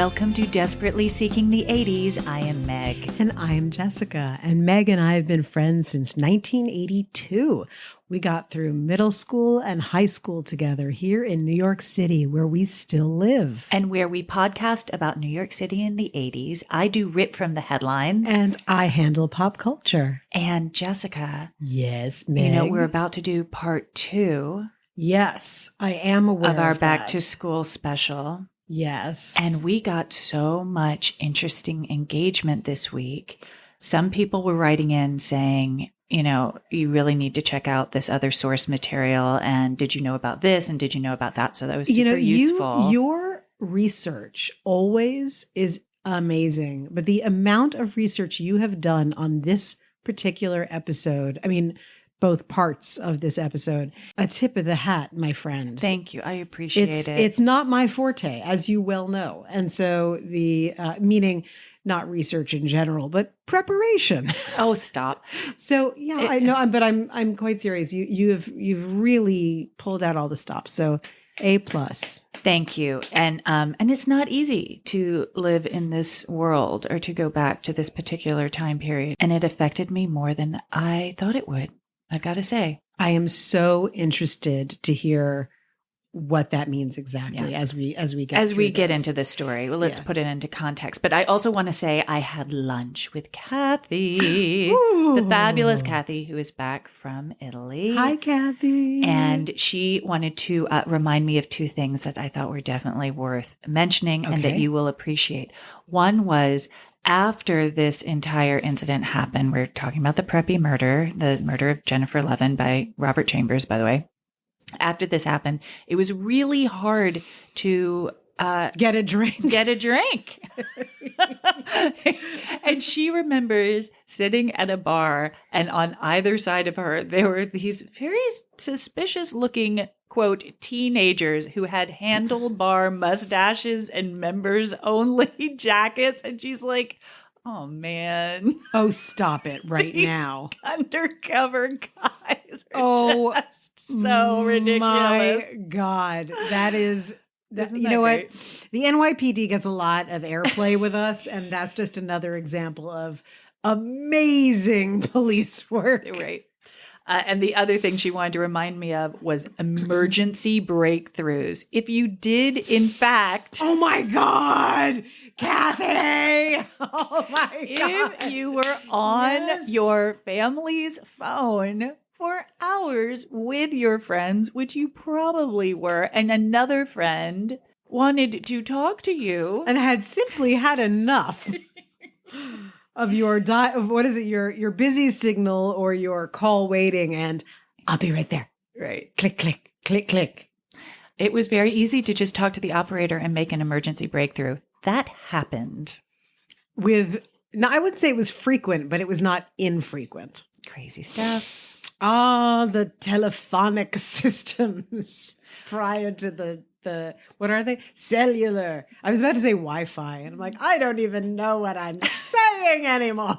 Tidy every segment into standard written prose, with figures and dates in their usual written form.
Welcome to Desperately Seeking the 80s. I am Meg. And I am Jessica. And Meg and I have been friends since 1982. We got through middle school and high school together here in New York City, where we still live. And where we podcast about New York City in the 80s. I do rip from the headlines. And I handle pop culture. And Jessica. Yes, Meg. You know, we're about to do part 2. Yes, I am aware of our that. back to school special. Yes. And we got so much interesting engagement this week. Some people were writing in saying, you know, you really need to check out this other source material. And did you know about this? And did you know about that? So that was super useful. Your research always is amazing. But the amount of research you have done on this particular episode, I mean, both parts of this episode, a tip of the hat, my friend. Thank you. I appreciate it. It's not my forte, as you well know. And so the meaning not research in general, but preparation. Oh, stop. So yeah, I know, but I'm quite serious. You've really pulled out all the stops. So A+. Thank you. And it's not easy to live in this world or to go back to this particular time period. And it affected me more than I thought it would. I've got to say. I am so interested to hear what that means exactly as we get into this story. Well, let's put it into context. But I also want to say I had lunch with Kathy, the fabulous Kathy, who is back from Italy. Hi, Kathy. And she wanted to remind me of 2 things that I thought were definitely worth mentioning and that you will appreciate. One was, after this entire incident happened, we're talking about the Preppy murder, the murder of Jennifer Levin by Robert Chambers, by the way. After this happened, it was really hard to get a drink. And she remembers sitting at a bar, and on either side of her, there were these very suspicious looking, quote, teenagers who had handlebar mustaches and members only jackets. And she's like, oh, man. Oh, stop it right now. Undercover guys are just so ridiculous. My God. That is... you know great? What? The NYPD gets a lot of airplay with us, and that's just another example of amazing police work. Right. And the other thing she wanted to remind me of was emergency breakthroughs. If you did, in fact... Oh, my God! Kathy! Oh, my God! If you were on your family's phone for hours with your friends, which you probably were, and another friend wanted to talk to you. And had simply had enough of your your busy signal or your call waiting, and I'll be right there. Right. Click, click, click, click. It was very easy to just talk to the operator and make an emergency breakthrough. That happened. I would say it was frequent, but it was not infrequent. Crazy stuff. The telephonic systems prior to the what are they? Cellular. I was about to say Wi-Fi, and I'm like, I don't even know what I'm saying anymore.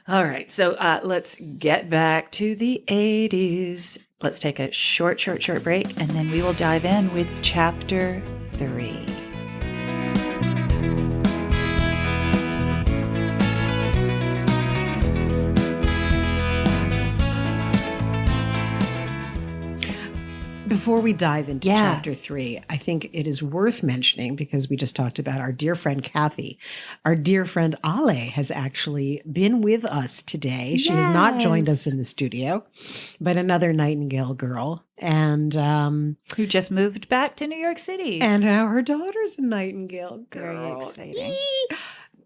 All right, so let's get back to the 80s. Let's take a short break, and then we will dive in with Chapter 3. Before we dive into Chapter 3, I think it is worth mentioning, because we just talked about our dear friend Kathy. Our dear friend Ale has actually been with us today. Yes. She has not joined us in the studio, but another Nightingale girl. And who just moved back to New York City. And her daughter's a Nightingale girl. Very exciting.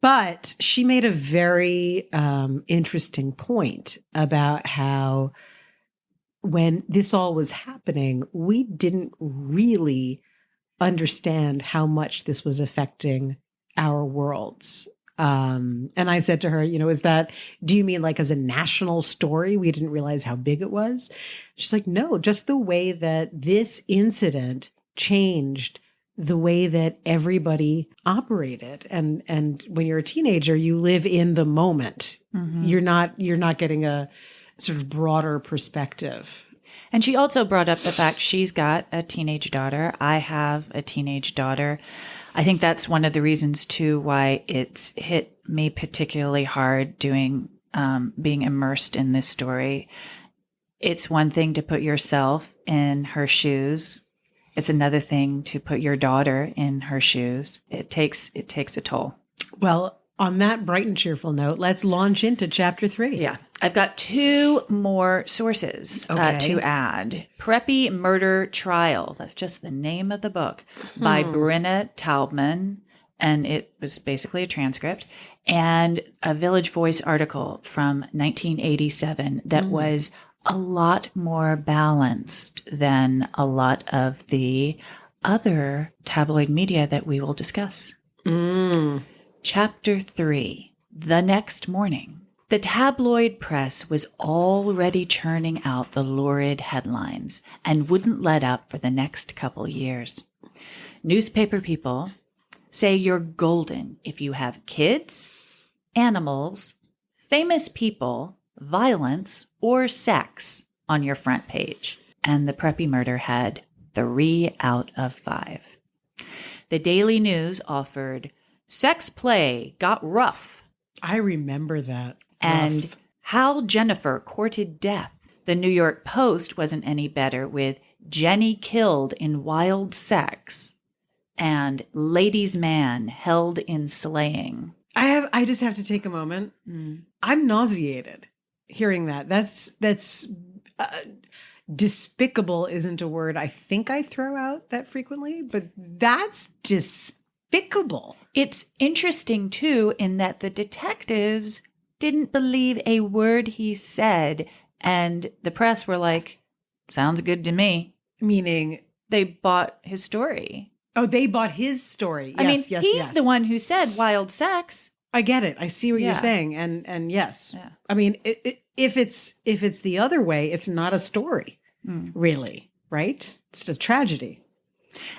But she made a very interesting point about how when this all was happening, we didn't really understand how much this was affecting our worlds. And I said to her, do you mean like as a national story? We didn't realize how big it was. She's like, no, just the way that this incident changed the way that everybody operated. And when you're a teenager, you live in the moment. Mm-hmm. You're not getting a sort of broader perspective. And she also brought up the fact she's got a teenage daughter. I have a teenage daughter. I think that's one of the reasons, too, why it's hit me particularly hard being immersed in this story. It's one thing to put yourself in her shoes. It's another thing to put your daughter in her shoes. It takes a toll. Well, on that bright and cheerful note, let's launch into chapter 3. Yeah. I've got 2 more sources to add. Preppy Murder Trial. That's just the name of the book by Brenna Taubman. And it was basically a transcript. And a Village Voice article from 1987 that was a lot more balanced than a lot of the other tabloid media that we will discuss. Chapter 3, The Next Morning. The tabloid press was already churning out the lurid headlines and wouldn't let up for the next couple years. Newspaper people say you're golden if you have kids, animals, famous people, violence, or sex on your front page. And the Preppy Murder had 3 out of 5. The Daily News offered, sex play got rough. I remember that. And Rough. how Jennifer courted death. The New York Post wasn't any better with Jenny killed in wild sex and ladies' man held in slaying. I just have to take a moment. I'm nauseated hearing that. That's despicable isn't a word I think I throw out that frequently, but that's despicable. It's interesting, too, in that the detectives didn't believe a word he said, and the press were like, sounds good to me. Meaning? They bought his story. Oh, they bought his story. Yes, he's the one who said wild sex. I get it. I see what you're saying. And yes. Yeah. I mean, if it's the other way, it's not a story, really, right? It's a tragedy.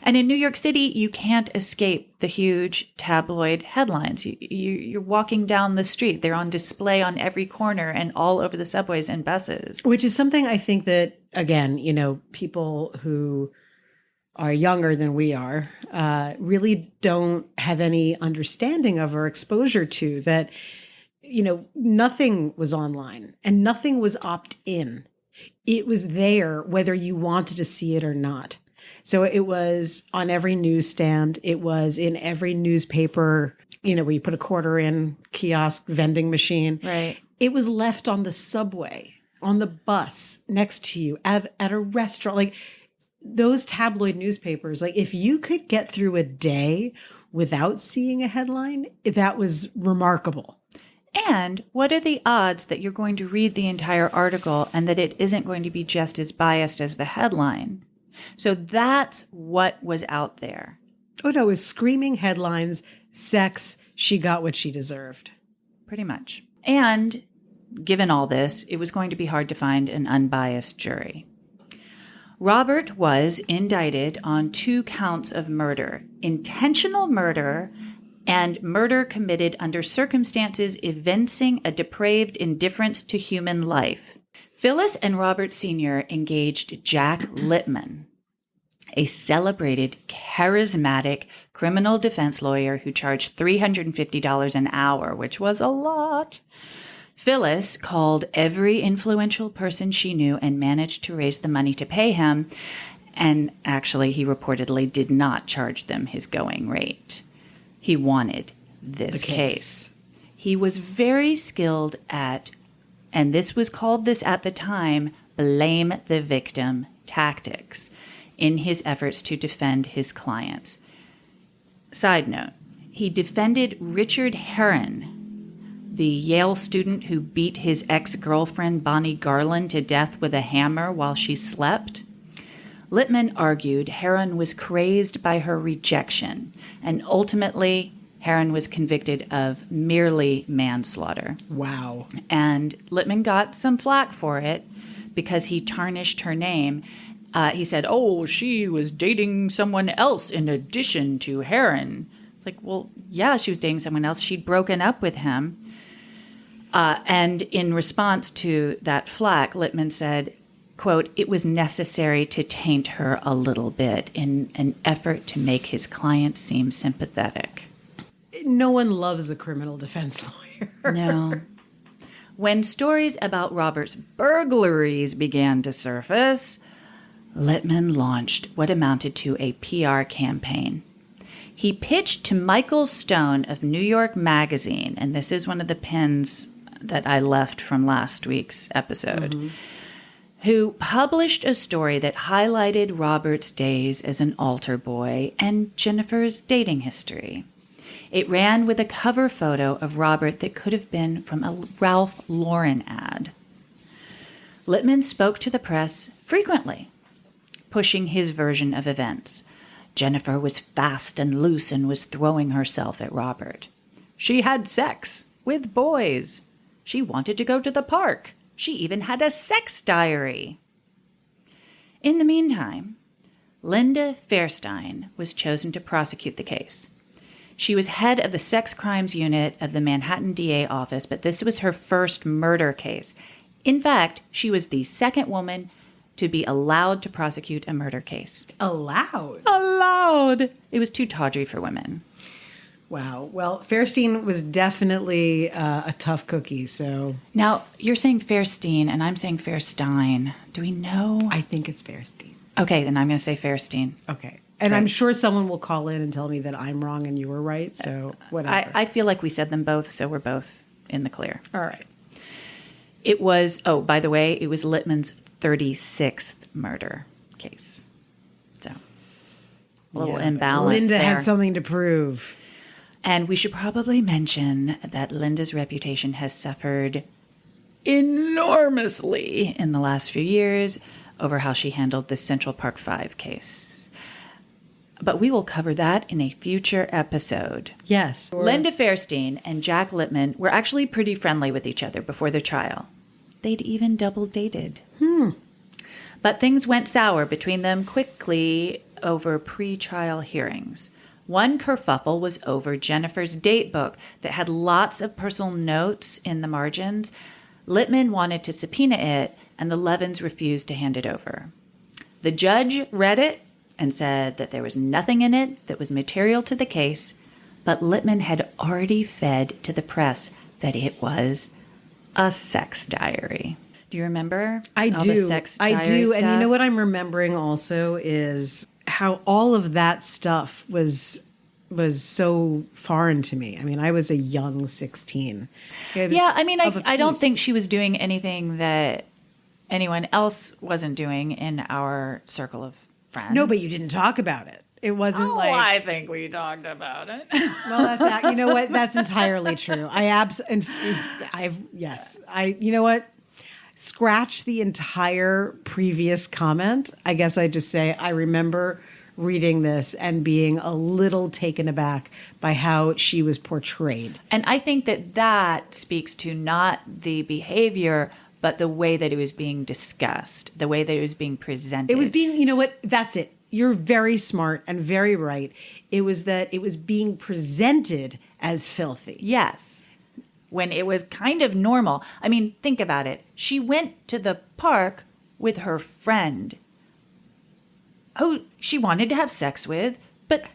And in New York City, you can't escape the huge tabloid headlines. You're walking down the street. They're on display on every corner and all over the subways and buses. Which is something I think that, again, people who are younger than we are really don't have any understanding of or exposure to that, nothing was online and nothing was opt-in. It was there whether you wanted to see it or not. So it was on every newsstand. It was in every newspaper, where you put a quarter in, kiosk, vending machine. Right. It was left on the subway, on the bus, next to you, at a restaurant. Like those tabloid newspapers, like if you could get through a day without seeing a headline, that was remarkable. And what are the odds that you're going to read the entire article and that it isn't going to be just as biased as the headline? So that's what was out there. Oh, no, it was screaming headlines, sex, she got what she deserved. Pretty much. And given all this, it was going to be hard to find an unbiased jury. Robert was indicted on 2 counts of murder, intentional murder and murder committed under circumstances evincing a depraved indifference to human life. Phyllis and Robert Sr. engaged Jack Littman, a celebrated, charismatic criminal defense lawyer who charged $350 an hour, which was a lot. Phyllis called every influential person she knew and managed to raise the money to pay him. And actually, he reportedly did not charge them his going rate. He wanted this case. He was very skilled at, and this was called this at the time, blame the victim tactics in his efforts to defend his clients. Side note, he defended Richard Herron, the Yale student who beat his ex-girlfriend Bonnie Garland to death with a hammer while she slept. Littman argued Herron was crazed by her rejection, and ultimately Herron was convicted of merely manslaughter. Wow. And Littman got some flack for it because he tarnished her name. He said, she was dating someone else in addition to Herron. It's like, well, yeah, she was dating someone else. She'd broken up with him. And in response to that flack, Littman said, quote, it was necessary to taint her a little bit in an effort to make his client seem sympathetic. No one loves a criminal defense lawyer. No. When stories about Robert's burglaries began to surface, Littman launched what amounted to a PR campaign. He pitched to Michael Stone of New York Magazine, and this is one of the pins that I left from last week's episode, who published a story that highlighted Robert's days as an altar boy and Jennifer's dating history. It ran with a cover photo of Robert that could have been from a Ralph Lauren ad. Littman spoke to the press frequently, pushing his version of events. Jennifer was fast and loose and was throwing herself at Robert. She had sex with boys. She wanted to go to the park. She even had a sex diary. In the meantime, Linda Fairstein was chosen to prosecute the case. She was head of the sex crimes unit of the Manhattan DA office, but this was her first murder case. In fact, she was the second woman to be allowed to prosecute a murder case. Allowed? Allowed! It was too tawdry for women. Wow. Well, Fairstein was definitely a tough cookie, so... Now, you're saying Fairstein, and I'm saying Fairstein. Do we know? I think it's Fairstein. Okay, then I'm going to say Fairstein. Okay. And Great. I'm sure someone will call in and tell me that I'm wrong and you were right, so whatever. I feel like we said them both, so we're both in the clear. All right. It was, oh, by the way, it was Littman's 36th murder case. So, a little imbalance Linda there. had something to prove. And we should probably mention that Linda's reputation has suffered enormously in the last few years over how she handled the Central Park 5 case. But we will cover that in a future episode. Yes. Linda Fairstein and Jack Littman were actually pretty friendly with each other before the trial. They'd even double dated. But things went sour between them quickly over pre-trial hearings. One kerfuffle was over Jennifer's date book that had lots of personal notes in the margins. Littman wanted to subpoena it, and the Levins refused to hand it over. The judge read it and said that there was nothing in it that was material to the case, but Littman had already fed to the press that it was a sex diary. Do you remember? I all do. The sex I diary do. stuff? And you know what I'm remembering also is how all of that stuff was so foreign to me. I mean, I was a young 16. Yeah, I mean, I don't think she was doing anything that anyone else wasn't doing in our circle of friends. No, but you didn't talk about it. It wasn't like... I think we talked about it. Well, that's you know what? That's entirely true. You know what? Scratch the entire previous comment. I guess I just say I remember reading this and being a little taken aback by how she was portrayed. And I think that speaks to not the behavior, but the way that it was being discussed, the way that it was being presented. It was being, you know what? That's it. You're very smart and very right. It was that it was being presented as filthy. Yes. When it was kind of normal. I mean, think about it. She went to the park with her friend who she wanted to have sex with, but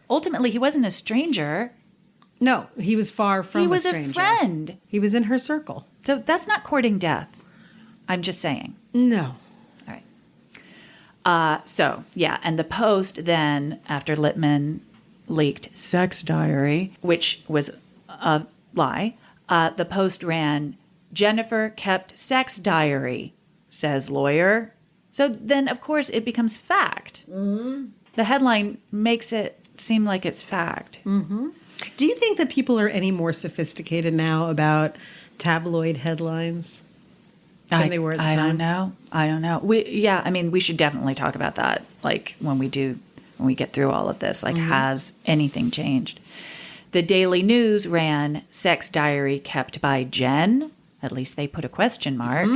ultimately he wasn't a stranger. No, he was far from a stranger. He was a friend. He was in her circle. So that's not courting death. I'm just saying. No. All right. And the Post then, after Littman leaked sex diary, which was a lie, the Post ran, Jennifer kept sex diary, says lawyer. So then, of course, it becomes fact. Mm-hmm. The headline makes it seem like it's fact. Mm-hmm. Do you think that people are any more sophisticated now about tabloid headlines than they were at the time? I don't know. We should definitely talk about that. Like when we get through all of this, like has anything changed? The Daily News ran sex diary kept by Jen. At least they put a question mark.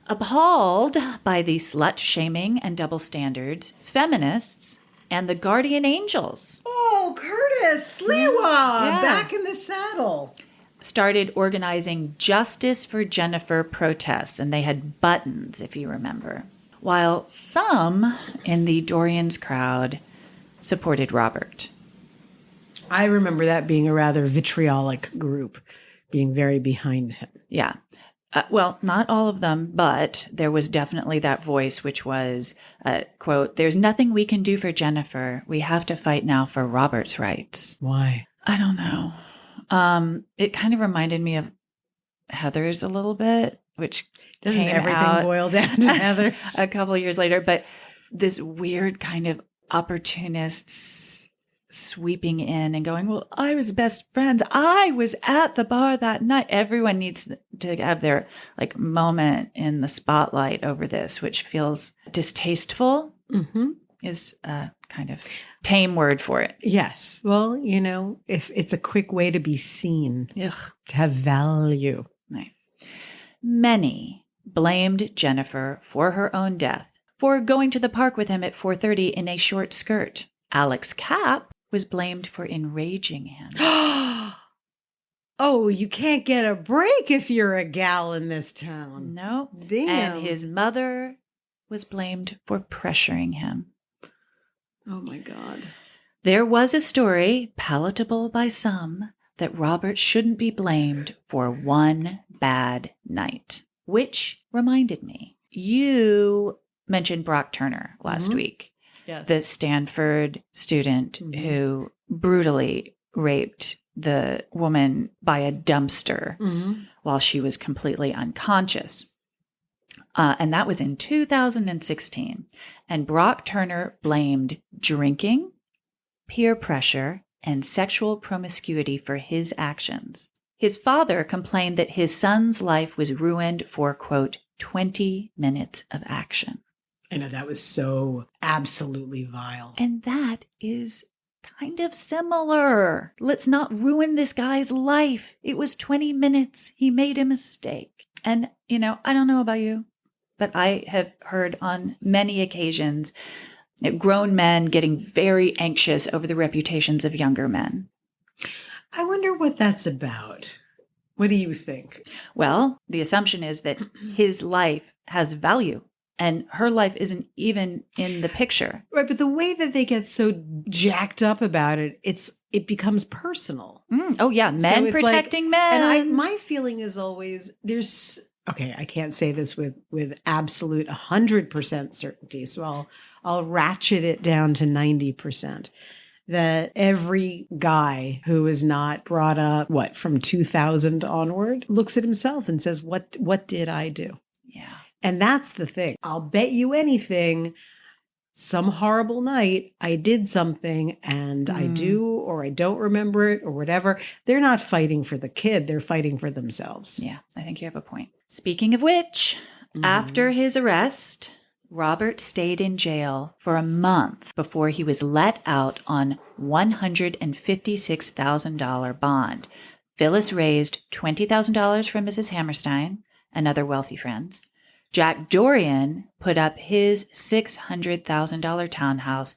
Appalled by the slut-shaming and double standards, feminists and the guardian angels. Oh, Curtis Sliwa, back in the saddle. started organizing Justice for Jennifer protests, and they had buttons, if you remember, while some in the Dorian's crowd supported Robert. I remember that being a rather vitriolic group, being very behind him. Yeah. Well, not all of them, but there was definitely that voice, which was, quote, "There's nothing we can do for Jennifer. We have to fight now for Robert's rights." Why? I don't know. It kind of reminded me of Heather's a little bit, which doesn't came everything out boil down to Heather's a couple of years later. But this weird kind of opportunists sweeping in and going, "Well, I was best friends. I was at the bar that night." Everyone needs to have their like moment in the spotlight over this, which feels distasteful. Is a kind of tame word for it. Yes. Well, if it's a quick way to be seen, to have value. Right. Many blamed Jennifer for her own death, for going to the park with him at 4:30 in a short skirt. Alex Kapp was blamed for enraging him. Oh, you can't get a break if you're a gal in this town. No. Damn. And his mother was blamed for pressuring him. Oh, my God. There was a story, palatable by some, that Robert shouldn't be blamed for one bad night, which reminded me. You mentioned Brock Turner last week. Yes. The Stanford student who brutally raped the woman by a dumpster while she was completely unconscious. And that was in 2016. And Brock Turner blamed drinking, peer pressure, and sexual promiscuity for his actions. His father complained that his son's life was ruined for, quote, 20 minutes of action. I know, that was so absolutely vile. And that is kind of similar. Let's not ruin this guy's life. It was 20 minutes. He made a mistake. And, I don't know about you, but I have heard on many occasions grown men getting very anxious over the reputations of younger men. I wonder what that's about. What do you think? Well, the assumption is that his life has value. And her life isn't even in the picture. Right, but the way that they get so jacked up about it, it becomes personal. Oh, yeah, men protecting men. And my feeling is always, I can't say this with absolute 100% certainty, so I'll ratchet it down to 90%. That every guy who is not brought up, from 2000 onward, looks at himself and says, what did I do? Yeah. And that's the thing. I'll bet you anything, some horrible night, I did something and I do or I don't remember it or whatever. They're not fighting for the kid. They're fighting for themselves. Yeah, I think you have a point. Speaking of which, after his arrest, Robert stayed in jail for a month before he was let out on $156,000 bond. Phyllis raised $20,000 from Mrs. Hammerstein and other wealthy friends. Jack Dorian put up his $600,000 townhouse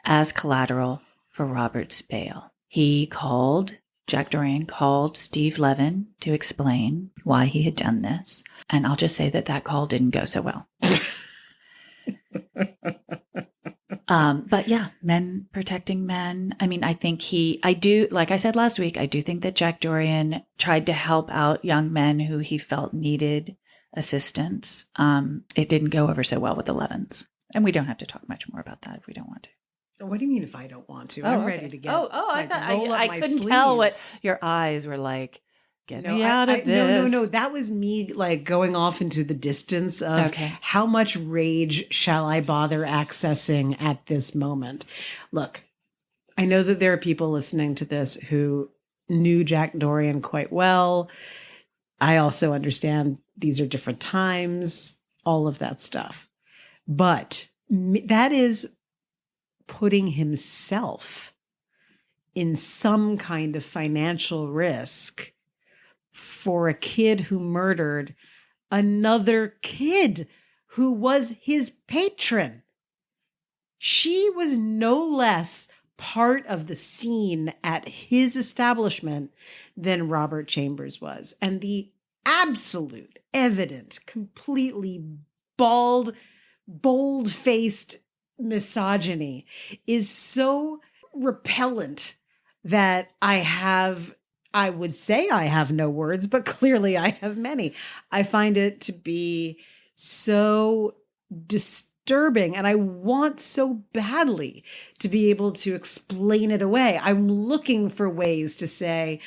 as collateral for Robert's bail. Jack Dorian called Steve Levin to explain why he had done this. And I'll just say that call didn't go so well. But yeah, men protecting men. I mean, like I said last week, I do think that Jack Dorian tried to help out young men who he felt needed assistance. It didn't go over so well with the Levins. And we don't have to talk much more about that if we don't want to. What do you mean if I don't want to? I'm ready to get. I thought I couldn't tell what your eyes were like. Get me out of this. No. That was me going off into the distance of how much rage shall I bother accessing at this moment? Look, I know that there are people listening to this who knew Jack Dorian quite well. I also understand these are different times, all of that stuff. But that is putting himself in some kind of financial risk for a kid who murdered another kid who was his patron. She was no less part of the scene at his establishment than Robert Chambers was. And the absolute, evident, completely bold-faced misogyny is so repellent that I would say I have no words, but clearly I have many. I find it to be so disturbing, and I want so badly to be able to explain it away. I'm looking for ways to say,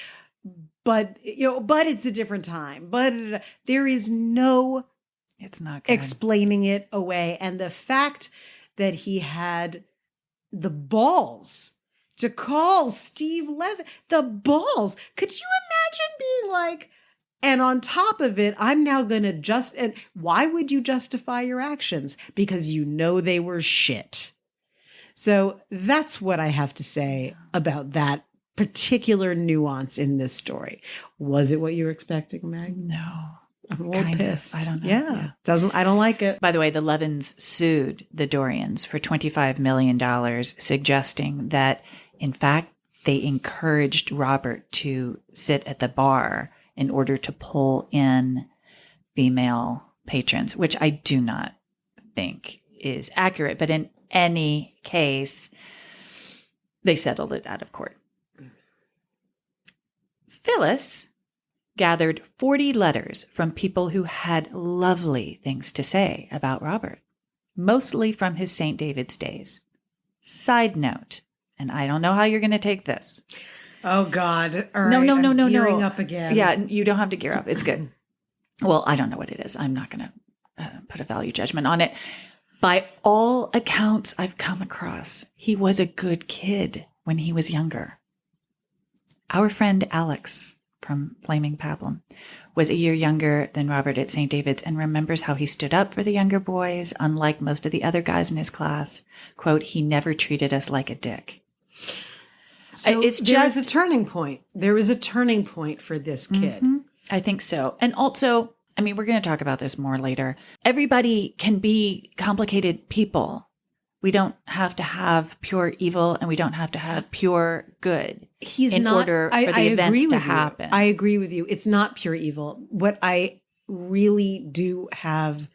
but it's a different time. But there is no it's not good. Explaining it away. And the fact that he had the balls to call Steve Levin, the balls. Could you imagine being like, and on top of it, I'm now going to and why would you justify your actions? Because you know they were shit. So that's what I have to say about that particular nuance in this story. Was it what you were expecting, Meg? No. I'm a little pissed. I don't know. Yeah. I don't like it. By the way, the Levins sued the Dorians for $25 million, suggesting that, in fact, they encouraged Robert to sit at the bar in order to pull in female patrons, which I do not think is accurate. But in any case, they settled it out of court. Phyllis gathered 40 letters from people who had lovely things to say about Robert, mostly from his St. David's days. Side note, and I don't know how you're going to take this. Oh, God. All no, right. no, no, no, gearing no. up again. Yeah, you don't have to gear up. It's good. Well, I don't know what it is. I'm not going to put a value judgment on it. By all accounts I've come across, he was a good kid when he was younger. Our friend Alex from Flaming Pablum was a year younger than Robert at St. David's and remembers how he stood up for the younger boys, unlike most of the other guys in his class. Quote, he never treated us like a dick. So there's a turning point. There was a turning point for this kid. Mm-hmm. I think so. And also, I mean, we're going to talk about this more later. Everybody can be complicated people. We don't have to have pure evil and we don't have to have pure good in order for the events to happen. I agree with you. It's not pure evil. What I really do have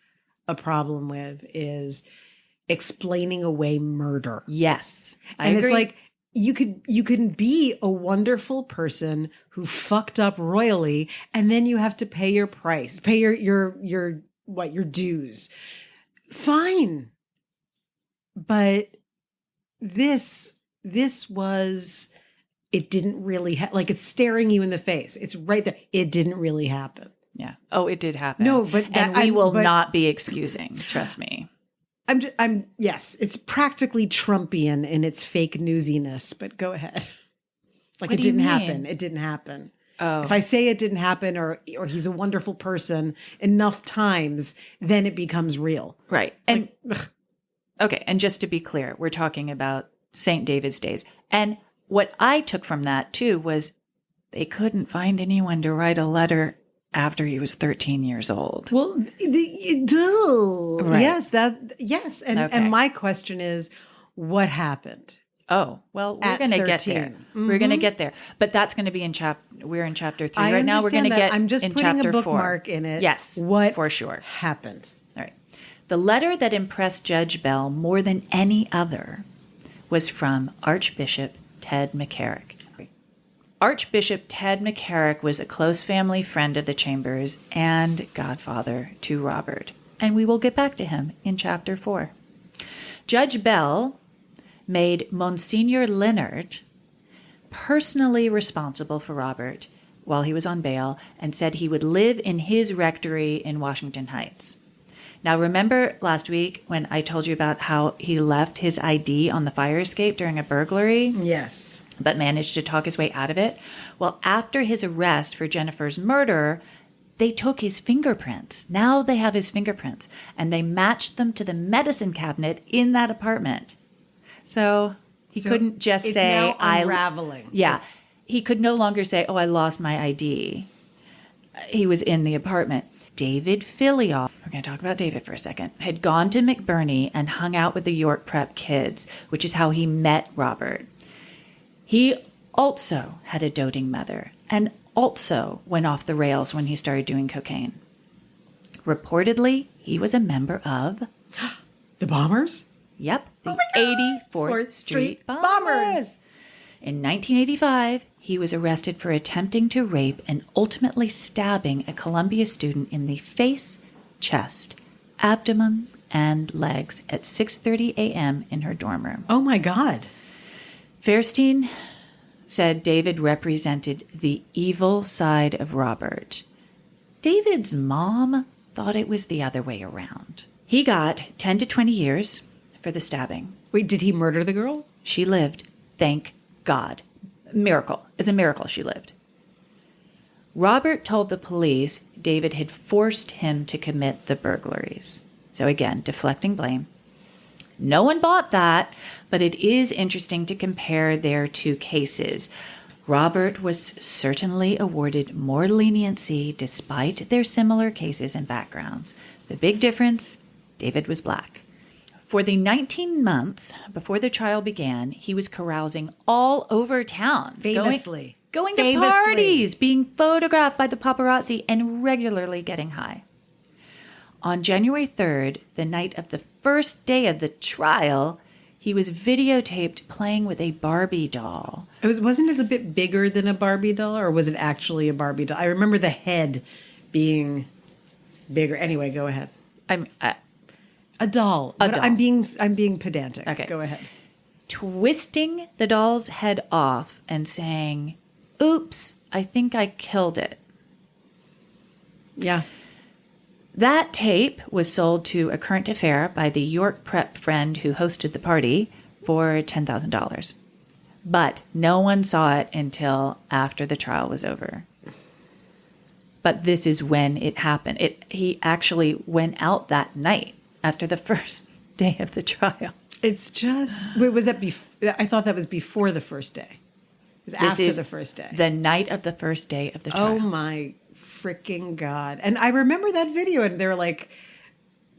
a problem with is explaining away murder. Yes. I agree. It's like you can be a wonderful person who fucked up royally, and then you have to pay your price, pay your dues. Fine. But this was, it didn't really like it's staring you in the face. It's right there. It didn't really happen. Yeah. Oh, it did happen. No, but we will not be excusing. Trust me. Yes, it's practically Trumpian in its fake newsiness, but go ahead. Like it didn't happen. It didn't happen. Oh. If I say it didn't happen or he's a wonderful person enough times, then it becomes real. Right. And okay. And just to be clear, we're talking about St. David's days. And what I took from that too was they couldn't find anyone to write a letter after he was 13 years old. Well, right. Yes. And my question is, what happened? Oh, well, we're going to get there. Mm-hmm. We're going to get there. But that's going to be we're in chapter 3 right now. We're going to get I'm just in putting chapter a bookmark 4. in it. Yes, what for sure happened. All right. The letter that impressed Judge Bell more than any other was from Archbishop Ted McCarrick. Archbishop Ted McCarrick was a close family friend of the Chambers and godfather to Robert, and we will get back to him in chapter 4. Judge Bell made Monsignor Leonard personally responsible for Robert while he was on bail and said he would live in his rectory in Washington Heights. Now, remember last week when I told you about how he left his ID on the fire escape during a burglary? Yes. But managed to talk his way out of it? Well, after his arrest for Jennifer's murder, they took his fingerprints. Now they have his fingerprints, and they matched them to the medicine cabinet in that apartment. So he couldn't just it's say, now unraveling. He could no longer say, oh, I lost my ID. He was in the apartment. David Filioff, we're going to talk about David for a second, had gone to McBurney and hung out with the York Prep kids, which is how he met Robert. He also had a doting mother and also went off the rails when he started doing cocaine. Reportedly, he was a member of the Bombers? Yep, the 84th Street Bombers. In 1985, he was arrested for attempting to rape and ultimately stabbing a Columbia student in the face, chest, abdomen, and legs at 6:30 a.m. in her dorm room. Oh, my God. Fairstein said David represented the evil side of Robert. David's mom thought it was the other way around. He got 10 to 20 years for the stabbing. Wait, did he murder the girl? She lived. Thank God. Miracle. It's a miracle she lived. Robert told the police David had forced him to commit the burglaries. So again, deflecting blame. No one bought that, but it is interesting to compare their two cases. Robert was certainly awarded more leniency despite their similar cases and backgrounds. The big difference, David was black. For the 19 months before the trial began, he was carousing all over town. Famously. Going to parties, being photographed by the paparazzi, and regularly getting high. On January 3rd, the night of the first day of the trial, he was videotaped playing with a Barbie doll. Wasn't it a bit bigger than a Barbie doll, or was it actually a Barbie doll? I remember the head being bigger. Anyway, go ahead. A doll. A doll. I'm being pedantic. Okay. Go ahead. Twisting the doll's head off and saying, "Oops, I think I killed it." Yeah. That tape was sold to a current affair by the York prep friend who hosted the party for $10,000. But no one saw it until after the trial was over. But this is when it happened. He actually went out that night after the first day of the trial. It's just, was that I thought that was before the first day. It was after the first day. The night of the first day of the trial. Oh my freaking God. And I remember that video, and there were like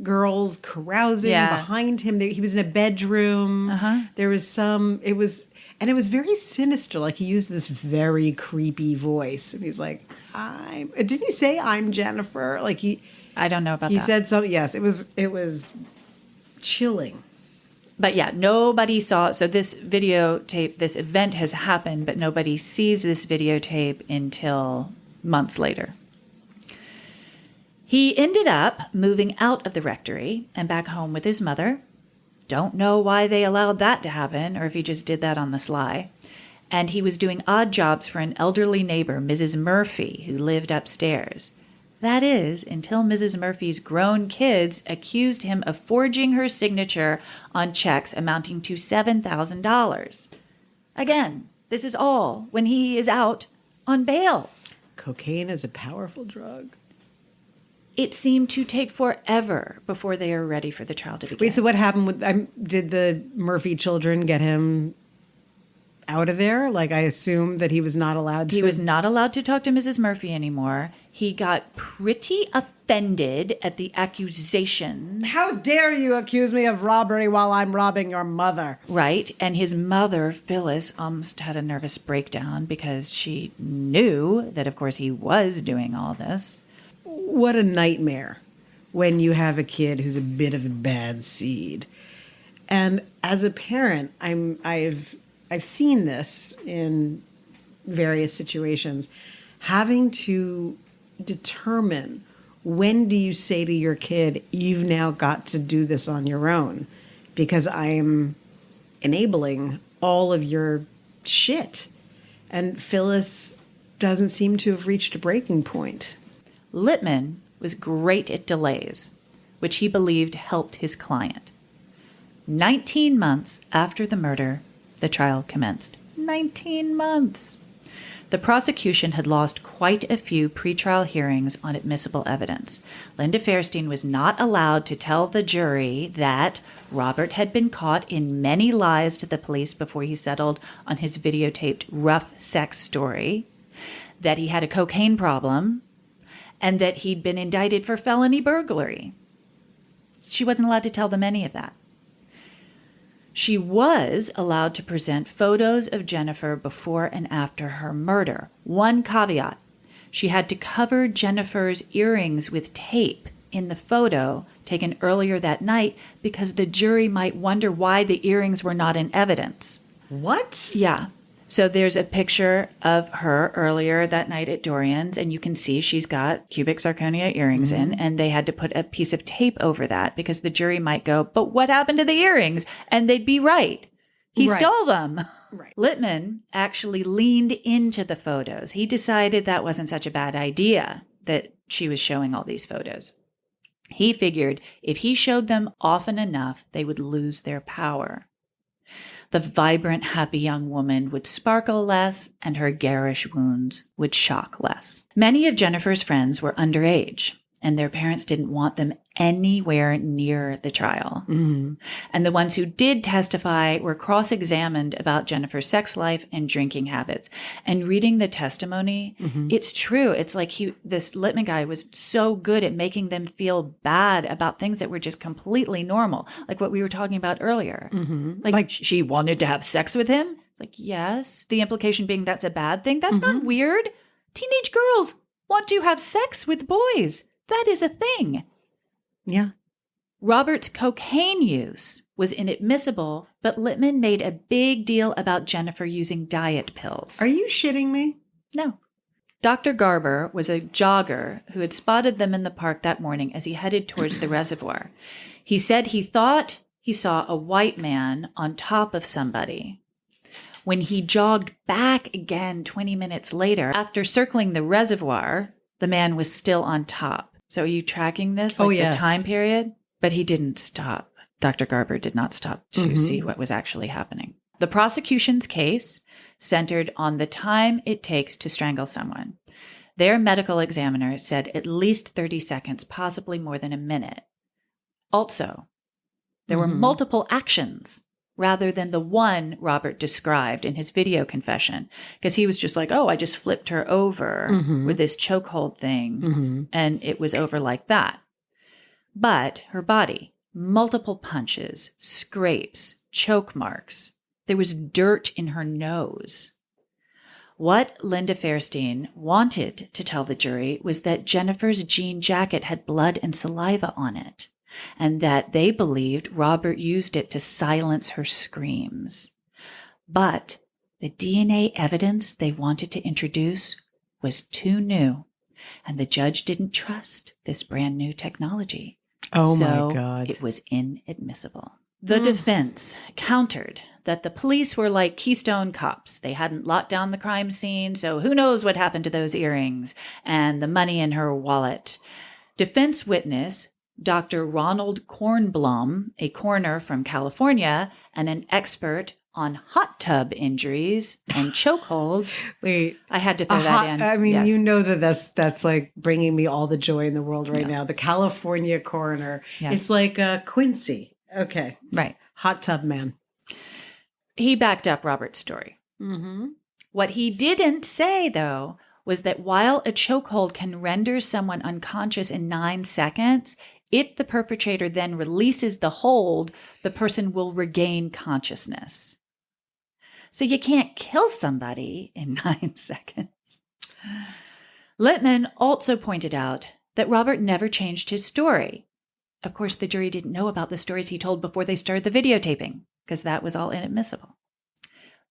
girls carousing behind him. He was in a bedroom. There was it was very sinister. Like, he used this very creepy voice, and he's like, didn't he say I'm Jennifer? Like, I don't know about that. He said something. Yes, it was chilling. But yeah, nobody saw. So this videotape, this event has happened, but nobody sees this videotape until months later. He ended up moving out of the rectory and back home with his mother. Don't know why they allowed that to happen, or if he just did that on the sly. And he was doing odd jobs for an elderly neighbor, Mrs. Murphy, who lived upstairs. That is, until Mrs. Murphy's grown kids accused him of forging her signature on checks amounting to $7,000. Again, this is all when he is out on bail. Cocaine is a powerful drug. It seemed to take forever before they are ready for the trial to begin. Wait, so what happened with, did the Murphy children get him out of there? Like, I assume that he was not allowed to. He was not allowed to talk to Mrs. Murphy anymore. He got pretty offended at the accusations. How dare you accuse me of robbery while I'm robbing your mother? Right. And his mother, Phyllis, almost had a nervous breakdown because she knew that, of course, he was doing all this. What a nightmare when you have a kid who's a bit of a bad seed. And as a parent, I've seen this in various situations. Having to determine, when do you say to your kid, you've now got to do this on your own because I'm enabling all of your shit. And Phyllis doesn't seem to have reached a breaking point. Littman was great at delays, which he believed helped his client. 19 months after the murder, the trial commenced. 19 months. The prosecution had lost quite a few pretrial hearings on admissible evidence. Linda Fairstein was not allowed to tell the jury that Robert had been caught in many lies to the police before he settled on his videotaped rough sex story, that he had a cocaine problem, and that he'd been indicted for felony burglary. She wasn't allowed to tell them any of that. She was allowed to present photos of Jennifer before and after her murder. One caveat: she had to cover Jennifer's earrings with tape in the photo taken earlier that night because the jury might wonder why the earrings were not in evidence. What? Yeah. So there's a picture of her earlier that night at Dorian's, and you can see she's got cubic zirconia earrings in, and they had to put a piece of tape over that because the jury might go, but what happened to the earrings? And they'd be right. He stole them. Right. Littman actually leaned into the photos. He decided that wasn't such a bad idea that she was showing all these photos. He figured if he showed them often enough, they would lose their power. The vibrant, happy young woman would sparkle less, and her garish wounds would shock less. Many of Jennifer's friends were underage, and their parents didn't want them anywhere near the trial. Mm-hmm. And the ones who did testify were cross-examined about Jennifer's sex life and drinking habits. And reading the testimony, it's true. It's like this Littman guy was so good at making them feel bad about things that were just completely normal, like what we were talking about earlier. Like she wanted to have sex with him? Like, yes. The implication being that's a bad thing. That's not weird. Teenage girls want to have sex with boys. That is a thing. Yeah. Robert's cocaine use was inadmissible, but Littman made a big deal about Jennifer using diet pills. Are you shitting me? No. Dr. Garber was a jogger who had spotted them in the park that morning as he headed towards the reservoir. He said he thought he saw a white man on top of somebody. When he jogged back again 20 minutes later, after circling the reservoir, the man was still on top. So are you tracking this? Like yes. The time period? But he didn't stop. Dr. Garber did not stop to see what was actually happening. The prosecution's case centered on the time it takes to strangle someone. Their medical examiner said at least 30 seconds, possibly more than a minute. Also, there were multiple actions rather than the one Robert described in his video confession, because he was just like, oh, I just flipped her over with this chokehold thing, and it was over like that. But her body, multiple punches, scrapes, choke marks. There was dirt in her nose. What Linda Fairstein wanted to tell the jury was that Jennifer's jean jacket had blood and saliva on it, and that they believed Robert used it to silence her screams. But the DNA evidence they wanted to introduce was too new, and the judge didn't trust this brand new technology. Oh, so my God. It was inadmissible. The defense countered that the police were like Keystone cops. They hadn't locked down the crime scene, so who knows what happened to those earrings and the money in her wallet. Defense witness Dr. Ronald Kornblum, a coroner from California and an expert on hot tub injuries and chokeholds. Wait, I had to throw that in. I mean, Yes. you know that's like bringing me all the joy in the world right now. The California coroner. Yes. It's like Quincy. Okay. Right. Hot tub man. He backed up Robert's story. What he didn't say, though, was that while a chokehold can render someone unconscious in 9 seconds, if the perpetrator then releases the hold, the person will regain consciousness. So you can't kill somebody in 9 seconds. Littman also pointed out that Robert never changed his story. Of course, the jury didn't know about the stories he told before they started the videotaping, because that was all inadmissible.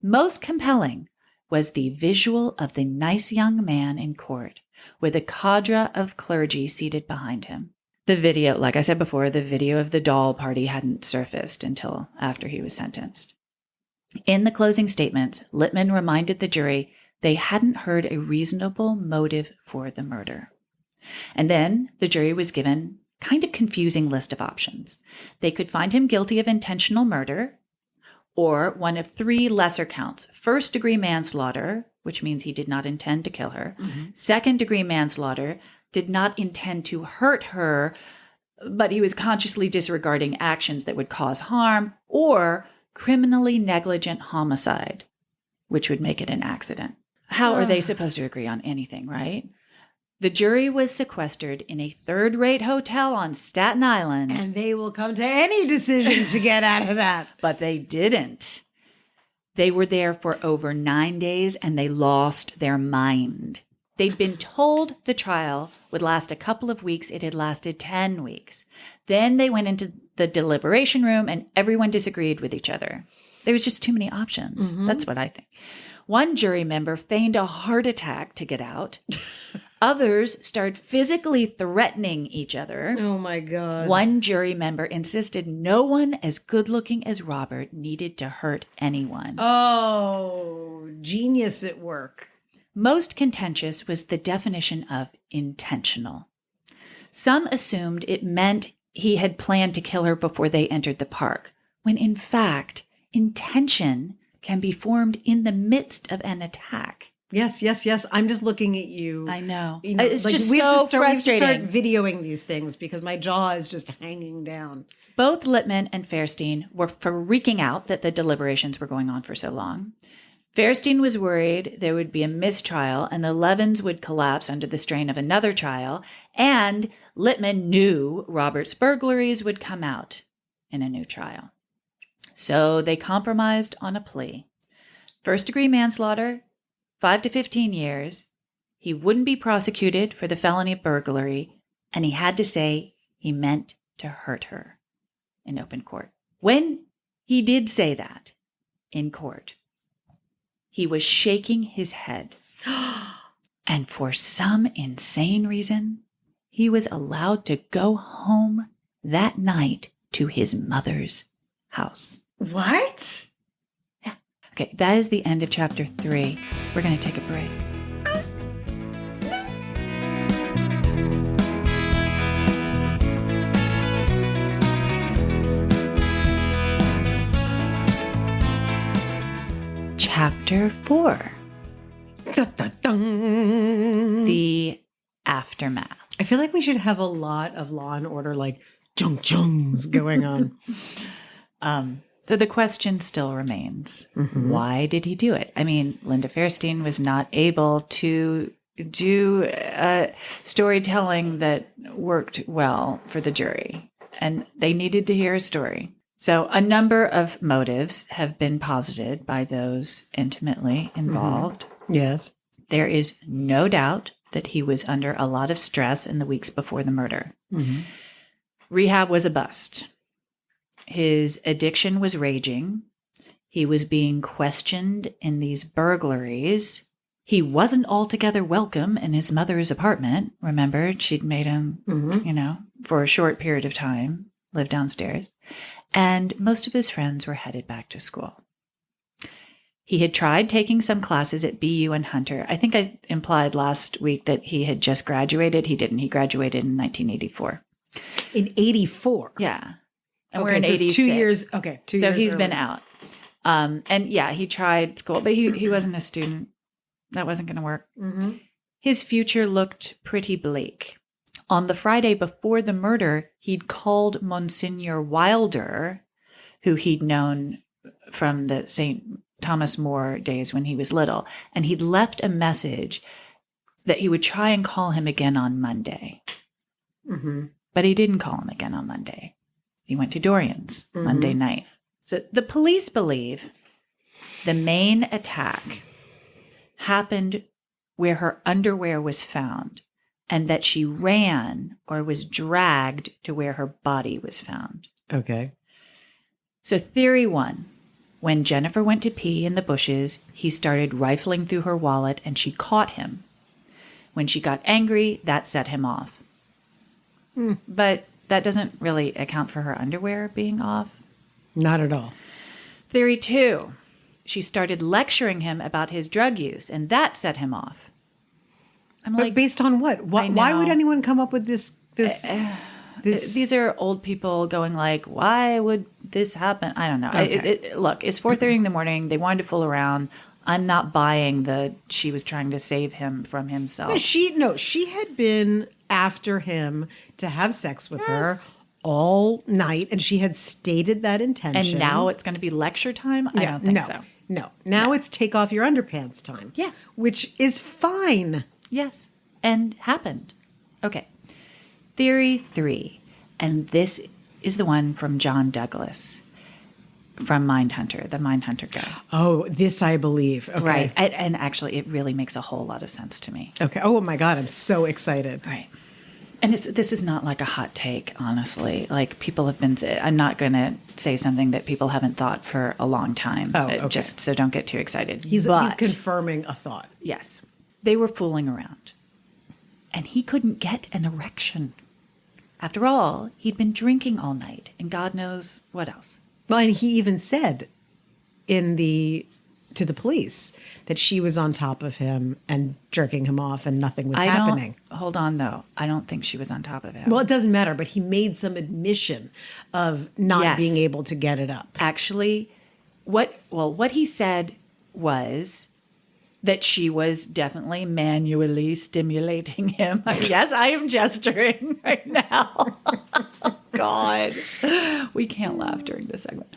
Most compelling was the visual of the nice young man in court, with a cadre of clergy seated behind him. The video, like I said before, the video of the doll party hadn't surfaced until after he was sentenced. In the closing statements, Littman reminded the jury they hadn't heard a reasonable motive for the murder. And then the jury was given a kind of confusing list of options. They could find him guilty of intentional murder, or one of 3 lesser counts: first-degree manslaughter, which means he did not intend to kill her; second-degree manslaughter, did not intend to hurt her, but he was consciously disregarding actions that would cause harm; or criminally negligent homicide, which would make it an accident. How are they supposed to agree on anything, right? The jury was sequestered in a third-rate hotel on Staten Island. And they will come to any decision to get out of that. But they didn't. They were there for over 9 days and they lost their mind. They'd been told the trial would last a couple of weeks. It had lasted 10 weeks. Then they went into the deliberation room and everyone disagreed with each other. There was just too many options. Mm-hmm. That's what I think. One jury member feigned a heart attack to get out. Others started physically threatening each other. Oh, my God. One jury member insisted no one as good-looking as Robert needed to hurt anyone. Oh, genius at work. Most contentious was the definition of intentional. Some assumed it meant he had planned to kill her before they entered the park, when in fact, intention can be formed in the midst of an attack. Yes. I'm just looking at you. I know. It's like just so frustrating. We have to start videoing these things because my jaw is just hanging down. Both Littman and Fairstein were freaking out that the deliberations were going on for so long. Fairstein was worried there would be a mistrial and the Levins would collapse under the strain of another trial. And Littman knew Robert's burglaries would come out in a new trial. So they compromised on a plea. First-degree manslaughter, 5 to 15 years. He wouldn't be prosecuted for the felony burglary, and he had to say he meant to hurt her in open court. When he did say that in court, he was shaking his head. And for some insane reason, he was allowed to go home that night to his mother's house. What? Yeah. Okay, that is the end of chapter 3. We're going to take a break. Chapter 4. The aftermath. I feel like we should have a lot of Law and Order, like, chung-chungs going on. So the question still remains, why did he do it? I mean, Linda Fairstein was not able to do storytelling that worked well for the jury, and they needed to hear a story. So a number of motives have been posited by those intimately involved. Yes. There is no doubt that he was under a lot of stress in the weeks before the murder. Rehab was a bust. His addiction was raging. He was being questioned in these burglaries. He wasn't altogether welcome in his mother's apartment. Remember, she'd made him, for a short period of time, live downstairs. And most of his friends were headed back to school. He had tried taking some classes at BU and Hunter. I think I implied last week that he had just graduated. He didn't. He graduated in 1984. In 84? Yeah. And okay, we're in so 86. 2 years. Okay, 2 years. So he's been out. And yeah, he tried school, but he wasn't a student. That wasn't going to work. His future looked pretty bleak. On the Friday before the murder, he'd called Monsignor Wilder, who he'd known from the St. Thomas More days when he was little, and he'd left a message that he would try and call him again on Monday. But he didn't call him again on Monday. He went to Dorian's Monday night. So the police believe the main attack happened where her underwear was found and that she ran or was dragged to where her body was found. Okay. So theory 1, when Jennifer went to pee in the bushes, he started rifling through her wallet and she caught him. When she got angry, that set him off. But that doesn't really account for her underwear being off. Not at all. Theory 2, she started lecturing him about his drug use, and that set him off. But based on what? Why would anyone come up with this? These are old people going like, why would this happen? I don't know. Okay. Look, it's 4:30 in the morning. They wanted to fool around. I'm not buying she was trying to save him from himself. She had been after him to have sex with her all night, and she had stated that intention. And now it's going to be lecture time? I don't think so. No. Now it's take off your underpants time. Yes. Which is fine. Yes. and happened. Okay. Theory 3, and this is the one from John Douglas from Mindhunter, the Mindhunter guy. Oh, this I believe. Okay. Right. And actually, it really makes a whole lot of sense to me. Okay. Oh, my God. I'm so excited. Right. And this is not like a hot take, honestly. Like, people have been, I'm not going to say something that people haven't thought for a long time. Oh, okay. Just so don't get too excited. He's confirming a thought. Yes. They were fooling around. And he couldn't get an erection. After all, he'd been drinking all night, and God knows what else. Well, and he even said to the police that she was on top of him and jerking him off and nothing was happening. Hold on, though. I don't think she was on top of him. Well, it doesn't matter, but he made some admission of not being able to get it up. Actually, what he said was that she was definitely manually stimulating him. Yes, I am gesturing right now. God, we can't laugh during this segment.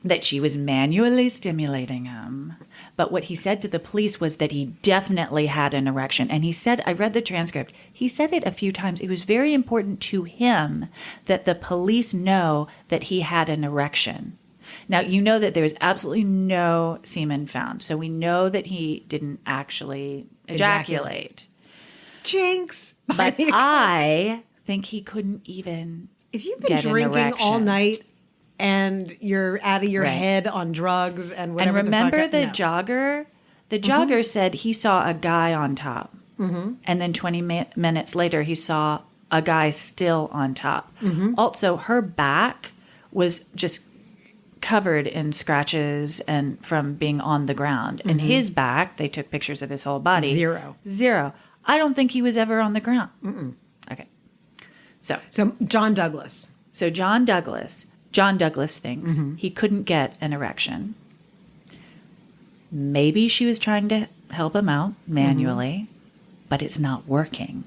That she was manually stimulating him. But what he said to the police was that he definitely had an erection. And he said, I read the transcript, he said it a few times. It was very important to him that the police know that he had an erection. Now, you know that there's absolutely no semen found. So we know that he didn't actually ejaculate. Jinx. But I think he couldn't even if you've been drinking all night and you're out of your head on drugs and whatever. And remember the jogger? The jogger said he saw a guy on top. Mm-hmm. And then 20 minutes later, he saw a guy still on top. Mm-hmm. Also, her back was just covered in scratches and from being on the ground. And his back, they took pictures of his whole body. Zero. I don't think he was ever on the ground. Mm-mm. Okay. So John Douglas. John Douglas thinks he couldn't get an erection. Maybe she was trying to help him out manually, but it's not working.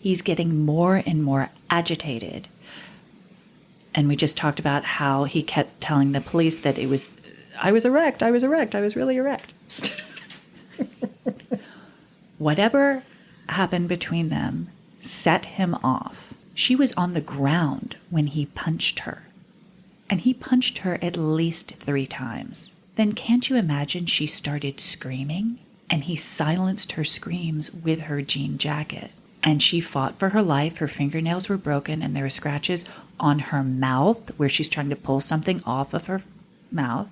He's getting more and more agitated. And we just talked about how he kept telling the police that I was erect, I was really erect. Whatever happened between them set him off. She was on the ground when he punched her. And he punched her at least 3 times. Then can't you imagine she started screaming? And he silenced her screams with her jean jacket. And she fought for her life. Her fingernails were broken and there were scratches on her mouth where she's trying to pull something off of her mouth.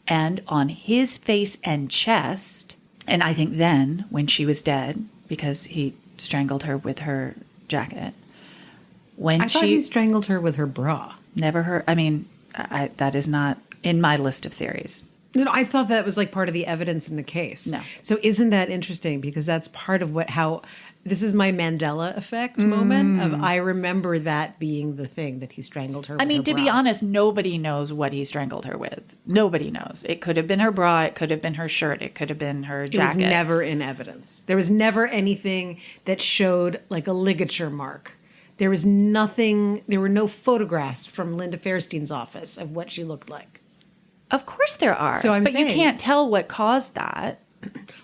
And on his face and chest. And I think then, when she was dead, because he strangled her with her jacket. I thought he strangled her with her bra. Never heard. I mean, that is not in my list of theories. No, I thought that was like part of the evidence in the case. No. So isn't that interesting? Because that's part of how this is my Mandela effect moment of I remember that being the thing that he strangled her with. I mean, to be honest, nobody knows what he strangled her with. Nobody knows. It could have been her bra. It could have been her shirt. It could have been her jacket. It was never in evidence. There was never anything that showed like a ligature mark. There was nothing. There were no photographs from Linda Fairstein's office of what she looked like. Of course there are. But you can't tell what caused that.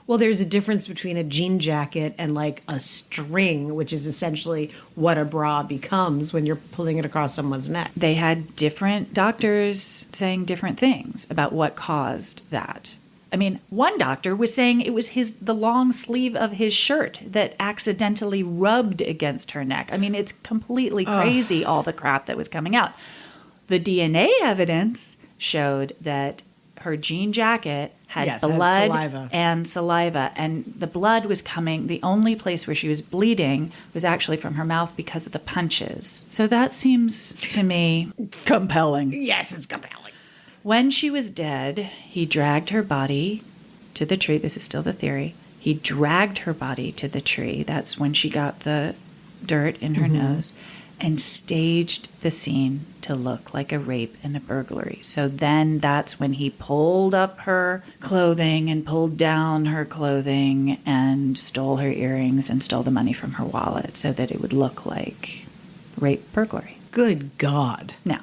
Well, there's a difference between a jean jacket and like a string, which is essentially what a bra becomes when you're pulling it across someone's neck. They had different doctors saying different things about what caused that. I mean, one doctor was saying it was the long sleeve of his shirt that accidentally rubbed against her neck. I mean, it's completely crazy, all the crap that was coming out. The DNA evidence showed that her jean jacket had blood and saliva. And the blood was coming, the only place where she was bleeding was actually from her mouth because of the punches. So that seems to me compelling. Yes, it's compelling. When she was dead, he dragged her body to the tree. This is still the theory. He dragged her body to the tree. That's when she got the dirt in her nose. And staged the scene to look like a rape and a burglary. So then that's when he pulled up her clothing and pulled down her clothing and stole her earrings and stole the money from her wallet so that it would look like rape burglary. Good God. Now,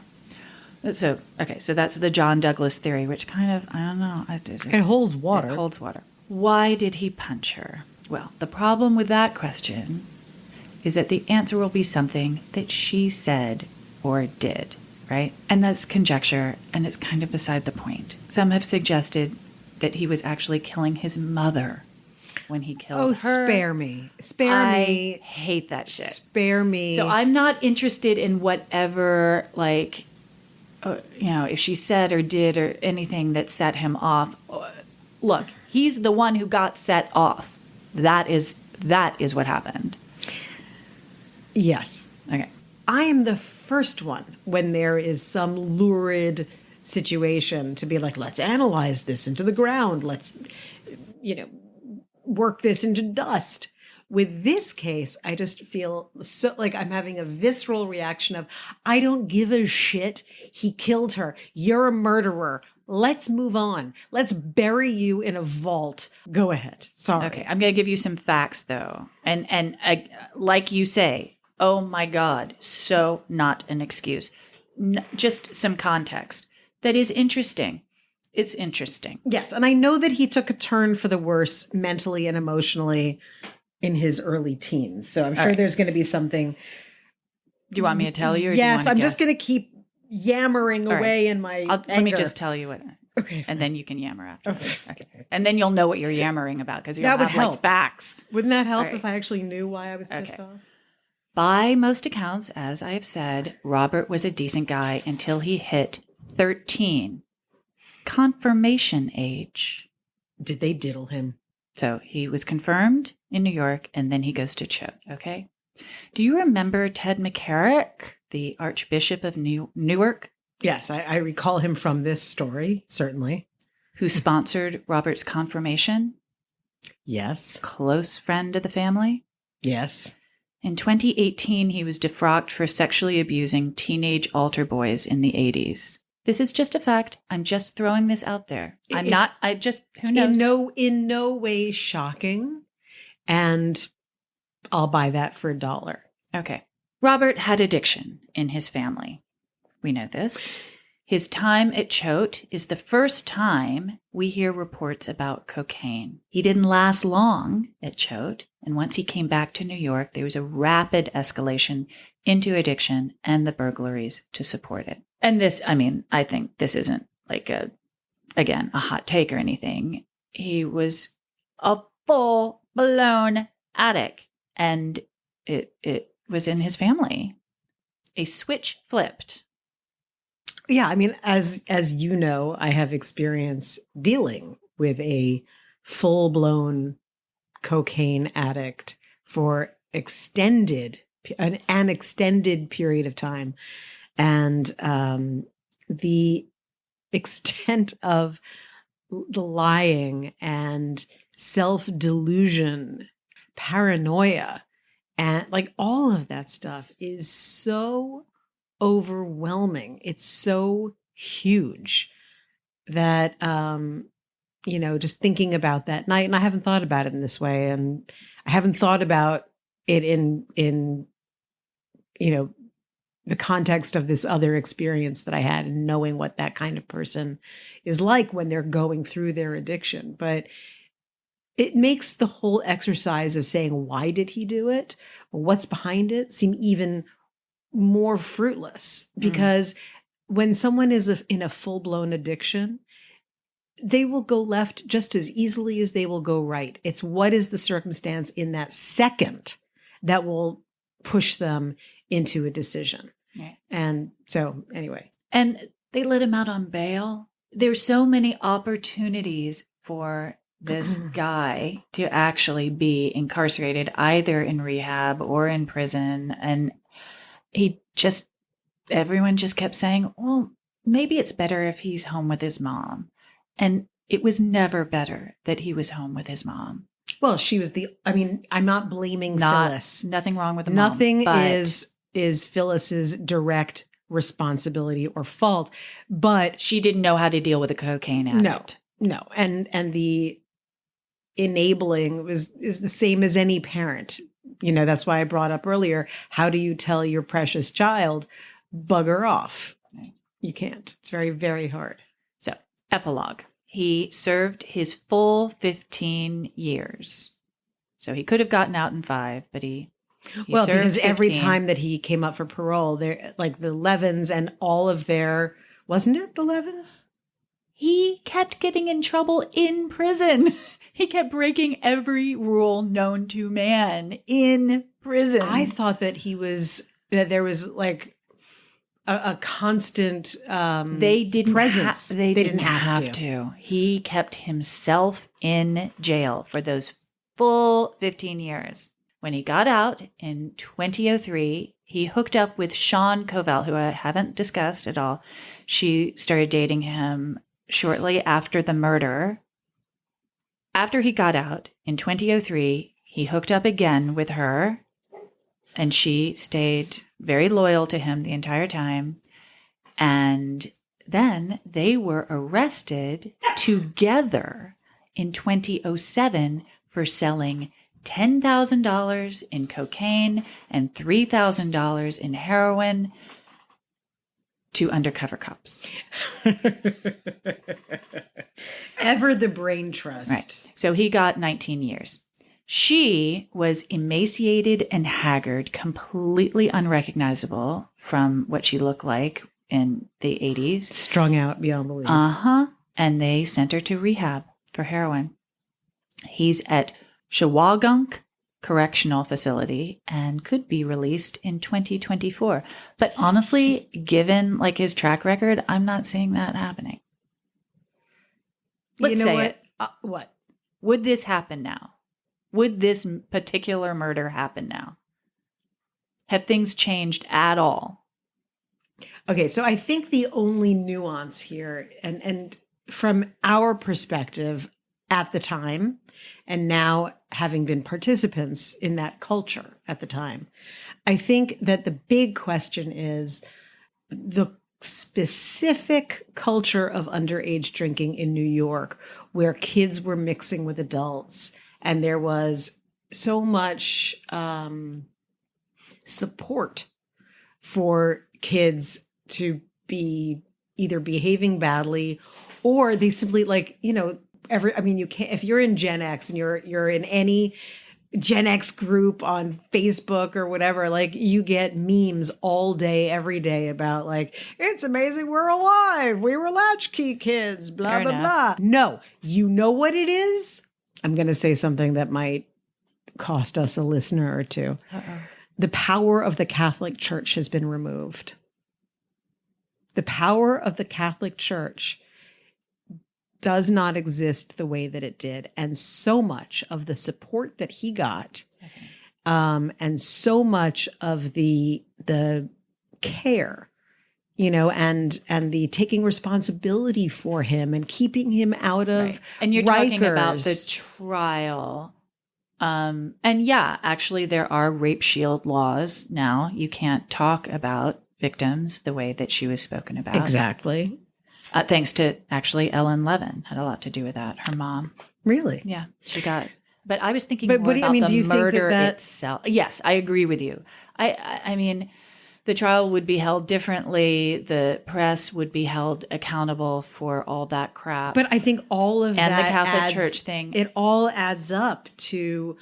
so that's the John Douglas theory, which kind of, I don't know. It holds water. It holds water. Why did he punch her? Well, the problem with that question is that the answer will be something that she said or did, right? And that's conjecture, and it's kind of beside the point. Some have suggested that he was actually killing his mother when he killed her. Spare me. Spare me. I hate that shit. Spare me. So I'm not interested in whatever, like, if she said or did or anything that set him off. Look, he's the one who got set off. That is what happened. Yes. Okay. I am the first one when there is some lurid situation to be like, let's analyze this into the ground. Let's, work this into dust. With this case, I just feel so like I'm having a visceral reaction of, I don't give a shit. He killed her. You're a murderer. Let's move on. Let's bury you in a vault. Go ahead. Sorry. Okay. I'm going to give you some facts, though. And like you say, oh my God, so not an excuse. Just some context that is interesting. It's interesting. Yes. And I know that he took a turn for the worse mentally and emotionally in his early teens. So I'm sure there's going to be something. Do you want me to tell you? Or Yes. do you I'm guess? just going to keep yammering away in my anger. Let me just tell you what. Okay. And then you can yammer after. Okay. And then you'll know what you're yammering about because you'll have help. like facts. Wouldn't that help if I actually knew why I was pissed off? By most accounts, as I have said, Robert was a decent guy until he hit 13. Confirmation age. Did they diddle him? So he was confirmed in New York, and then he goes to Choate, okay? Do you remember Ted McCarrick, the Archbishop of Newark? Yes, I recall him from this story, certainly. Who sponsored Robert's confirmation? Yes. Close friend of the family? Yes. In 2018, he was defrocked for sexually abusing teenage altar boys in the 80s. This is just a fact. I'm just throwing this out there. Who knows? In no way shocking. And I'll buy that for $1. Okay. Robert had addiction in his family. We know this. His time at Choate is the first time we hear reports about cocaine. He didn't last long at Choate, and once he came back to New York, there was a rapid escalation into addiction and the burglaries to support it. And this, I think this isn't like a hot take or anything. He was a full-blown addict, and it was in his family. A switch flipped. Yeah, as you know, I have experience dealing with a full-blown cocaine addict for an extended period of time. And the extent of the lying and self-delusion, paranoia, and like all of that stuff is so overwhelming. It's so huge that, just thinking about that night, and I haven't thought about it in this way, and I haven't thought about it in the context of this other experience that I had and knowing what that kind of person is like when they're going through their addiction. But it makes the whole exercise of saying, why did he do it? Or what's behind it seem even more fruitless, because when someone is in a full-blown addiction, they will go left just as easily as they will go right. It's what is the circumstance in that second that will push them into a decision. Right. And so anyway. And they let him out on bail. There's so many opportunities for this guy to actually be incarcerated, either in rehab or in prison. And everyone just kept saying, well, maybe it's better if he's home with his mom. And it was never better that he was home with his mom. Well, she was I'm not blaming Phyllis. Nothing wrong with the mom. Nothing is Phyllis's direct responsibility or fault, but she didn't know how to deal with a cocaine addict. No. And the enabling is the same as any parent. That's why I brought up earlier, how do you tell your precious child, bugger off? Right. You can't. It's very, very hard. So, epilogue. He served his full 15 years. So he could have gotten out in 5, but he well, served because 15. every time that he came up for parole, there, like the Levins and all of their, wasn't it the Levins? He kept getting in trouble in prison. He kept breaking every rule known to man in prison. I thought that that there was like a constant they didn't presence. They didn't have to. He kept himself in jail for those full 15 years. When he got out in 2003, he hooked up with Sean Covell, who I haven't discussed at all. She started dating him shortly after the murder. After he got out in 2003, he hooked up again with her, and she stayed very loyal to him the entire time. And then they were arrested together in 2007 for selling $10,000 in cocaine and $3,000 in heroin to undercover cops. Ever the brain trust. Right. So he got 19 years. She was emaciated and haggard, completely unrecognizable from what she looked like in the 80s. Strung out beyond belief. And they sent her to rehab for heroin. He's at Shawagunk Correctional Facility and could be released in 2024. But honestly, given like his track record, I'm not seeing that happening. Let's you know say what? it. What? Would this happen now? Would this particular murder happen now? Have things changed at all? Okay, so I think the only nuance here, and from our perspective at the time, and now having been participants in that culture at the time, I think that the big question is the specific culture of underage drinking in New York, where kids were mixing with adults, and there was so much support for kids to be either behaving badly or they simply like, you know, you can't, if you're in Gen X and you're in any Gen X group on Facebook or whatever, like you get memes all day, every day about like, it's amazing we're alive. We were latchkey kids, blah, Fair blah, enough. blah. No, you know what it is? I'm going to say something that might cost us a listener or two. Uh-oh. The power of the Catholic Church has been removed. The power of the Catholic Church does not exist the way that it did. And so much of the support that he got, and so much of the care, you know, and the taking responsibility for him and keeping him out of right. And you're talking about the trial. And yeah, actually there are rape shield laws now. You can't talk about victims the way that she was spoken about. Exactly. Thanks to actually Ellen Levin had a lot to do with that. Her mom. Really? Yeah, she got. But I was thinking but more about the murder that itself. Yes, I agree with you. I mean, the trial would be held differently. The press would be held accountable for all that crap. But I think all of and that the Catholic Church thing. It all adds up to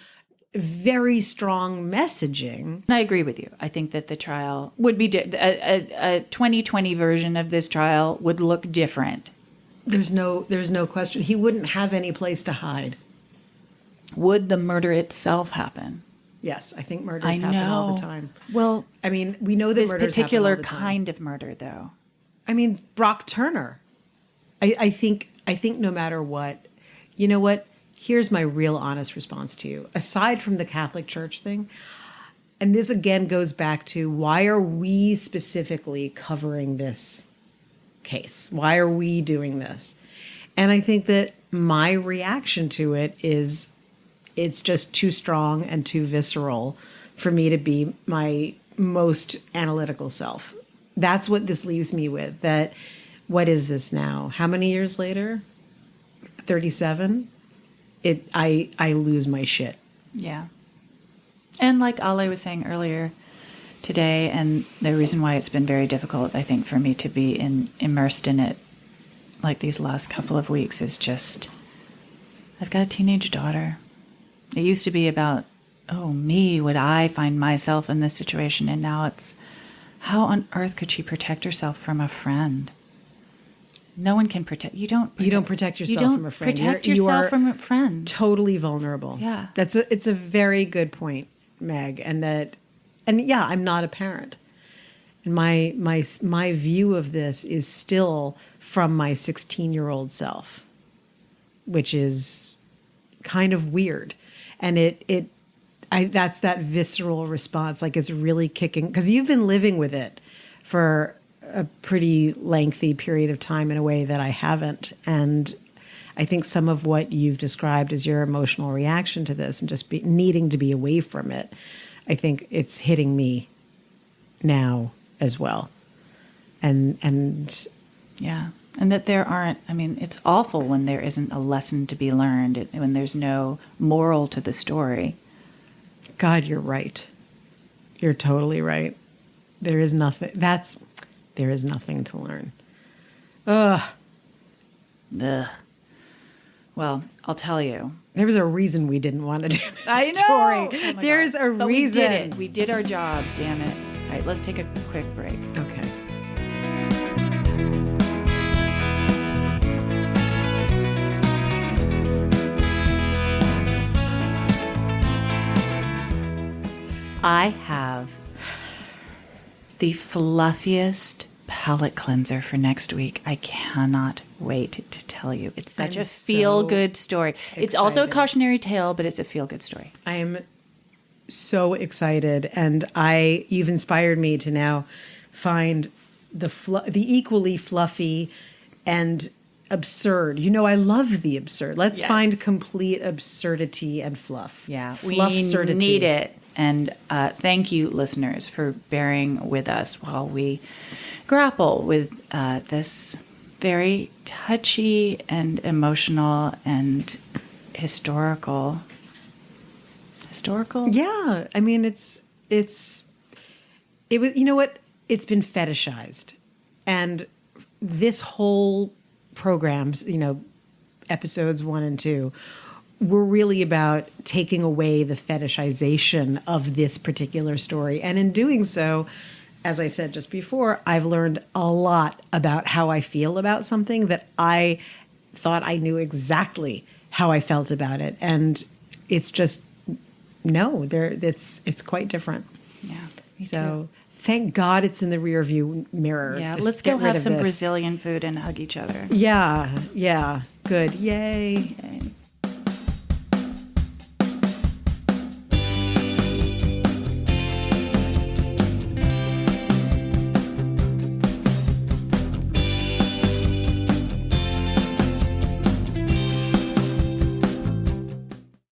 very strong messaging. I agree with you. I think that the trial would be a 2020 version of this trial would look different. There's no question. He wouldn't have any place to hide. Would the murder itself happen? Yes, I think murders happen all the time. Well, I mean, we know that this murders particular happen all the time. kind of murder, though. I mean, Brock Turner. I think no matter what, you know what? Here's my real honest response to you. Aside from the Catholic Church thing, and this again goes back to why are we specifically covering this case? Why are we doing this? And I think that my reaction to it is it's just too strong and too visceral for me to be my most analytical self. That's what this leaves me with. That what is this now? How many years later? 37? I lose my shit. Yeah. And like Ale was saying earlier today, and the reason why it's been very difficult, I think, for me to be immersed in it like these last couple of weeks is just, I've got a teenage daughter. It used to be about, oh, me, would I find myself in this situation? And now it's, how on earth could she protect herself from a friend? No one can protect you. You don't protect yourself from a friend. Protect yourself from a friend. Totally vulnerable. Yeah, it's a very good point, Meg. And yeah, I'm not a parent, and my view of this is still from my 16-year-old self, which is kind of weird, and that's that visceral response, like it's really kicking, because you've been living with it for a pretty lengthy period of time in a way that I haven't. And I think some of what you've described as your emotional reaction to this and just needing to be away from it, I think it's hitting me now as well. And yeah. And that there aren't, I mean, it's awful when there isn't a lesson to be learned, when there's no moral to the story. God, you're right. You're totally right. There is nothing to learn. Ugh. Well, I'll tell you. There was a reason we didn't want to do this story. Oh There's God. a But reason. We did it. We did our job, damn it. All right, let's take a quick break. Okay. I have the fluffiest palette cleanser for next week. I cannot wait to tell you. It's such a feel-good story. It's also a cautionary tale, but it's a feel-good story. I am so excited, and you've inspired me to now find the equally fluffy and absurd. You know, I love the absurd. Let's find complete absurdity and fluff. Yeah, Fluff-surdity. We need it. And thank you, listeners, for bearing with us while we grapple with this very touchy and emotional and historical. Yeah, I mean, it was. You know what? It's been fetishized, and this whole program's, episodes 1 and 2. We're really about taking away the fetishization of this particular story. And in doing so, as I said just before, I've learned a lot about how I feel about something that I thought I knew exactly how I felt about it. And it's just, it's quite different. Yeah. So thank God it's in the rear view mirror. Yeah, Just let's get go rid have of some this. Brazilian food and hug each other. Yeah, good. Yay.